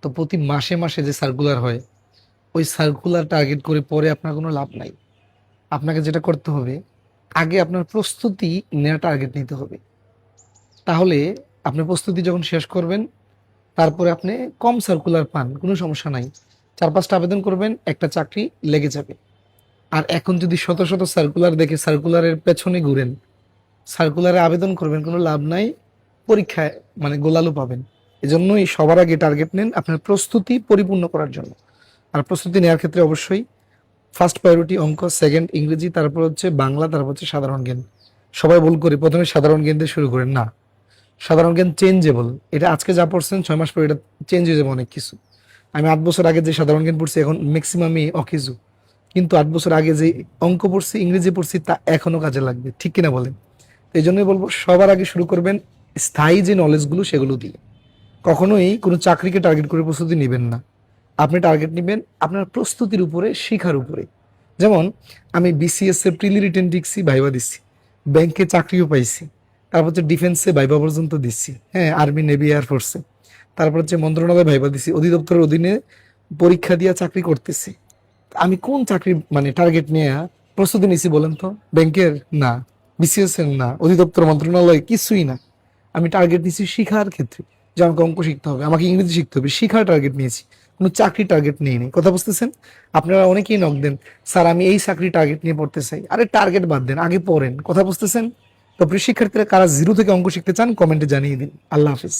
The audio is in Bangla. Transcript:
তো প্রতি মাসে মাসে যে সার্কুলার হয়, ওই সার্কুলার টার্গেট করে পরে আপনার কোনো লাভ নাই। আপনাকে যেটা করতে হবে, আগে আপনার প্রস্তুতি নেওয়া টার্গেট নিতে হবে। তাহলে আপনি প্রস্তুতি যখন শেষ করবেন, তারপরে আপনি কম সার্কুলার পান, কোনো সমস্যা নাই। 4-5টা আবেদন করবেন, একটা চাকরি লেগে যাবে। আর এখন যদি শত শত সার্কুলার দেখে সার্কুলারের পেছনে ঘুরেন, সার্কুলারে আবেদন করবেন, কোনো লাভ নাই। পরীক্ষায় মানে গোলালু পাবেন। এজন্যই সবার আগে টার্গেট নেন আপনার প্রস্তুতি পরিপূর্ণ করার জন্য। আর প্রস্তুতি নেওয়ার ক্ষেত্রে অবশ্যই ফার্স্ট প্রায়োরিটি অঙ্ক, সেকেন্ড ইংরেজি, তারপর হচ্ছে বাংলা, তারপর হচ্ছে সাধারণ জ্ঞান। সবাই ভুল করে প্রথমে সাধারণ জ্ঞান দিয়ে শুরু করেন না। সাধারণ জ্ঞান চেঞ্জেবল, এটা আজকে যা পড়ছেন 6 মাস পরে এটা চেঞ্জ হয়ে যাবে অনেক কিছু। আমি 8 বছর আগে যে সাধারণ জ্ঞান পড়ছি এখন ম্যাক্সিমামই অকেজু, কিন্তু 8 বছর আগে যে অঙ্ক পড়ছি, ইংরেজি পড়ছি, তা এখনো কাজে লাগবে, ঠিক কিনা বলেন? এই জন্যই বলবো সবার আগে শুরু করবেন স্থায়ী যে নলেজগুলো সেগুলো দিয়ে। কখনোই কোনো চাকরিকে টার্গেট করে প্রস্তুতি নেবেন না। আপনি টার্গেট নেবেন আপনার প্রস্তুতির উপরে, শিখার উপরে। যেমন আমি বিসিএস এর প্রিলি রিটেন দিচ্ছি, ভাইবা দিচ্ছি, ব্যাংকে চাকরিও পাইছি, তারপর হচ্ছে ডিফেন্সে ভাইবা পর্যন্ত দিচ্ছি, হ্যাঁ, আর্মি, নেভি, এয়ারফোর্সে। তারপর হচ্ছে মন্ত্রণালয়ে ভাইবা দিচ্ছি, অধিদপ্তরের অধীনে পরীক্ষা দিয়ে চাকরি করতেছি। আমি কোন চাকরি মানে টার্গেট নিয়ে প্রস্তুতি নিছি বলেন তো? ব্যাংকের না, বিসিএস এর না, অধিদপ্তর, মন্ত্রণালয়, কিছুই না। আমি টার্গেট নিয়েছি শিখার ক্ষেত্রে, যে আমাকে অঙ্ক শিখতে হবে, আমাকে ইংরেজি শিখতে হবে, শিখার টার্গেট নিয়েছি। কোনো চাকরি টার্গেট নিয়ে নেই, কথা বুঝতেছেন? আপনারা অনেকেই নক দেন, স্যার আমি এই চাকরি টার্গেট নিয়ে পড়তে চাই। আরে টার্গেট বাদ দেন, আগে পড়েন, কথা বুঝতেছেন? তো প্রিয় শিক্ষার্থীরা, কারা জিরো থেকে অঙ্ক শিখতে চান কমেন্টে জানিয়ে দিন। আল্লাহ হাফিজ।